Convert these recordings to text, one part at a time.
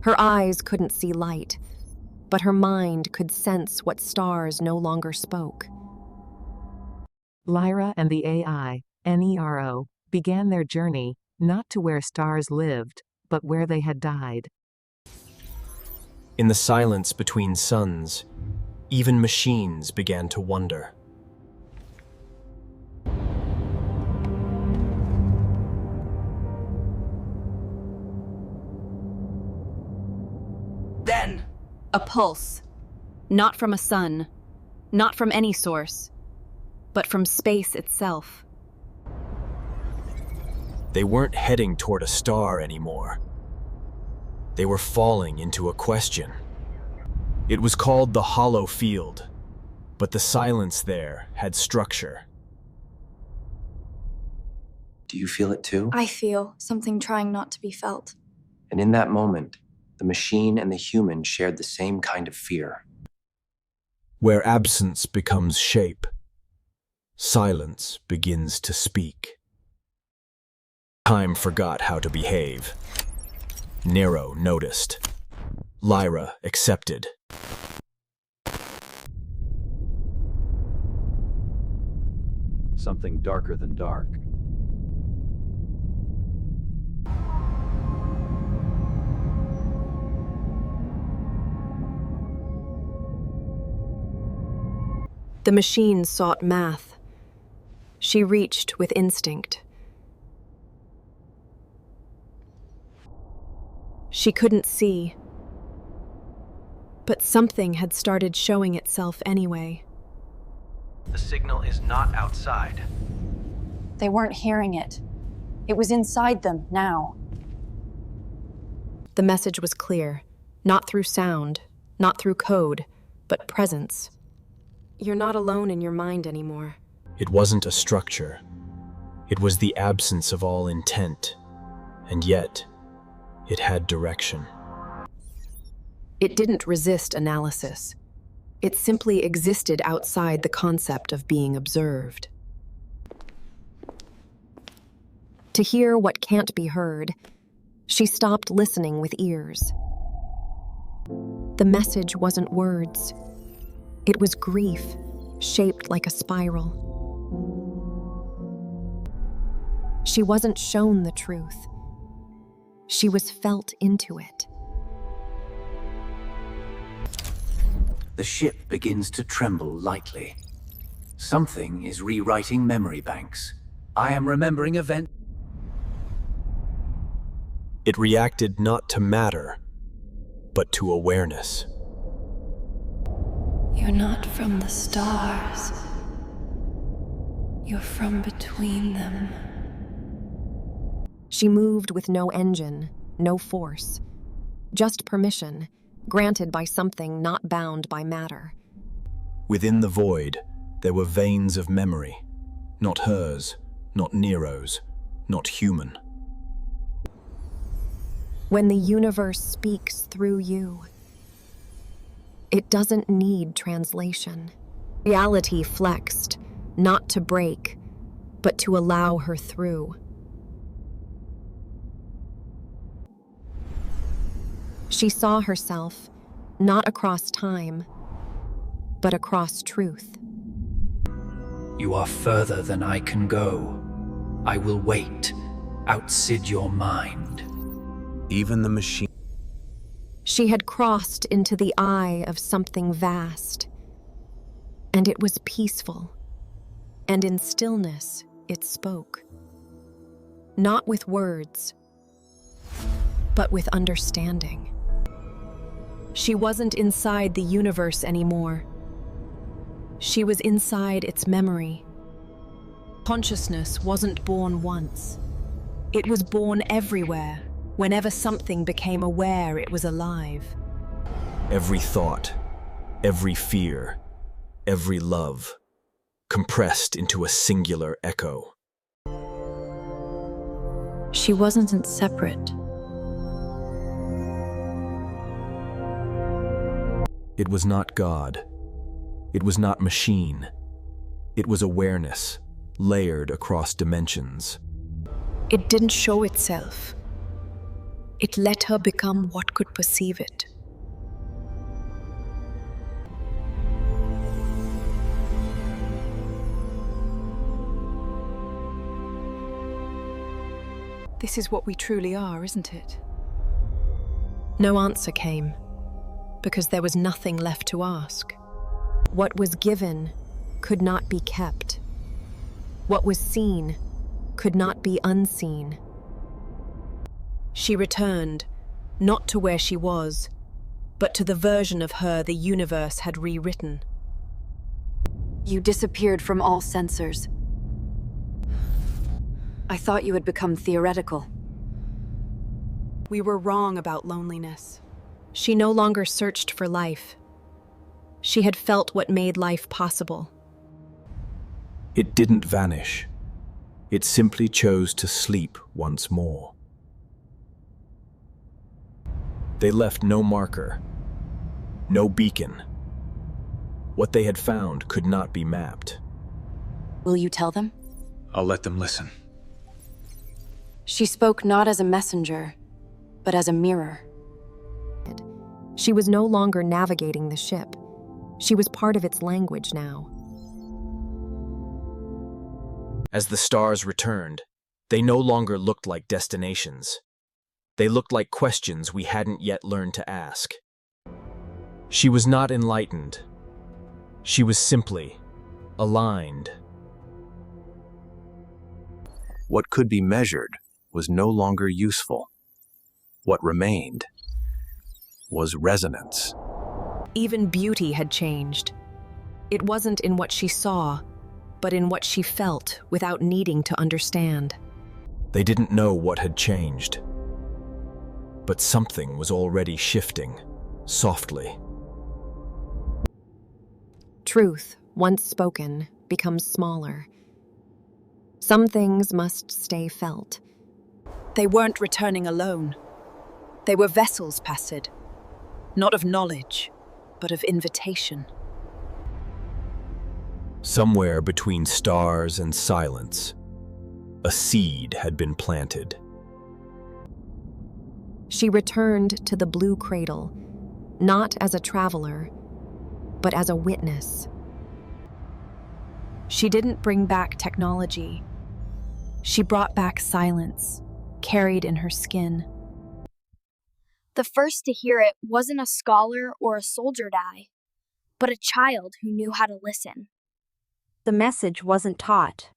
Her eyes couldn't see light, but her mind could sense what stars no longer spoke. Lyra and the AI, NERO, began their journey, not to where stars lived, but where they had died. In the silence between suns, even machines began to wonder. Then, A pulse. Not from a sun, not from any source, but from space itself. They weren't heading toward a star anymore. They were falling into a question. It was called the hollow field, but the silence there had structure. do you feel it too? I feel something trying not to be felt. And in that moment, the machine and the human shared the same kind of fear. Where absence becomes shape, silence begins to speak. Time forgot how to behave. Nero noticed. Lyra accepted. Something darker than dark. The machine sought math. She reached with instinct. She couldn't see, but something had started showing itself anyway. The signal is not outside. They weren't hearing it. It was inside them now. The message was clear, not through sound, not through code, but presence. You're not alone in your mind anymore. It wasn't a structure. It was the absence of all intent, and yet it had direction. It didn't resist analysis. It simply existed outside the concept of being observed. To hear what can't be heard, she stopped listening with ears. The message wasn't words. It was grief, shaped like a spiral. She wasn't shown the truth. She was felt into it. The ship begins to tremble lightly. Something is rewriting memory banks. I am remembering events. It reacted not to matter, but to awareness. You're not from the stars. You're from between them. She moved with no engine, no force, just permission, granted by something not bound by matter. Within the void, there were veins of memory, not hers, not Nero's, not human. When the universe speaks through you, it doesn't need translation. Reality flexed, not to break, but to allow her through. She saw herself, not across time, but across truth. You are further than I can go. I will wait, outsid your mind. Even the machine. She had crossed into the eye of something vast, and it was peaceful, and in stillness it spoke. Not with words, but with understanding. She wasn't inside the universe anymore. She was inside its memory. Consciousness wasn't born once. It was born everywhere. Whenever something became aware it was alive. Every thought, every fear, every love, compressed into a singular echo. She wasn't separate. It was not God. It was not machine. It was awareness, layered across dimensions. It didn't show itself. It let her become what could perceive it. This is what we truly are, isn't it? No answer came, because there was nothing left to ask. What was given could not be kept. What was seen could not be unseen. She returned, not to where she was, but to the version of her the universe had rewritten. You disappeared from all sensors. I thought you had become theoretical. We were wrong about loneliness. She no longer searched for life. She had felt what made life possible. It didn't vanish. It simply chose to sleep once more. They left no marker, no beacon. What they had found could not be mapped. Will you tell them? I'll let them listen. She spoke not as a messenger, but as a mirror. She was no longer navigating the ship. She was part of its language now. As the stars returned, they no longer looked like destinations. They looked like questions we hadn't yet learned to ask. She was not enlightened. She was simply aligned. What could be measured was no longer useful. What remained was resonance. Even beauty had changed. It wasn't in what she saw, but in what she felt without needing to understand. They didn't know what had changed, but something was already shifting, softly. Truth, once spoken, becomes smaller. Some things must stay felt. They weren't returning alone. They were vessels passed, not of knowledge, but of invitation. Somewhere between stars and silence, a seed had been planted. She returned to the blue cradle, not as a traveler, but as a witness. She didn't bring back technology. She brought back silence, carried in her skin. The first to hear it wasn't a scholar or a soldier die, but a child who knew how to listen. The message wasn't taught.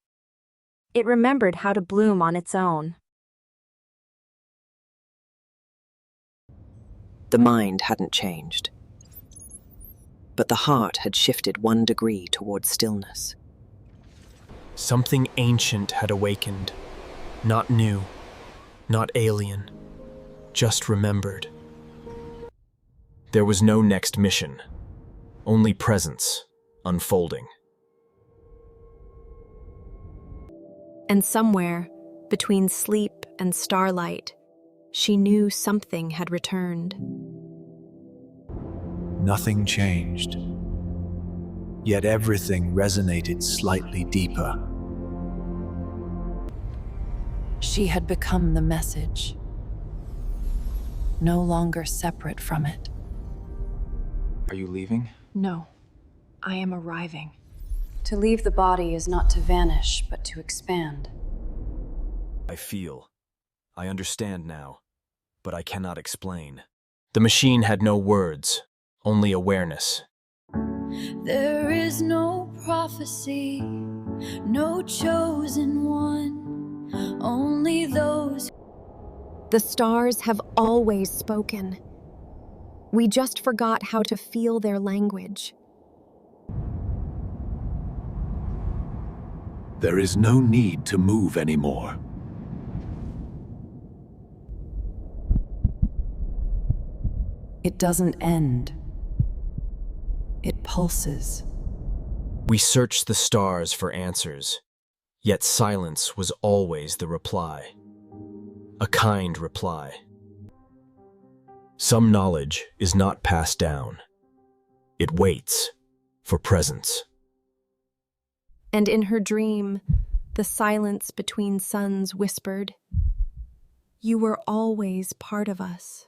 It remembered how to bloom on its own. The mind hadn't changed, but the heart had shifted 1 degree toward stillness. Something ancient had awakened, not new, not alien, just remembered. There was no next mission, only presence unfolding. And somewhere, between sleep and starlight, she knew something had returned. Nothing changed, yet everything resonated slightly deeper. She had become the message, no longer separate from it. Are you leaving? No, I am arriving. To leave the body is not to vanish, but to expand. I understand now, but I cannot explain. The machine had no words, only awareness. There is no prophecy, no chosen one, only those. The stars have always spoken. We just forgot how to feel their language. There is no need to move anymore. It doesn't end. It pulses. We searched the stars for answers, yet silence was always the reply. A kind reply. Some knowledge is not passed down. It waits for presence. And in her dream, the silence between suns whispered, You were always part of us.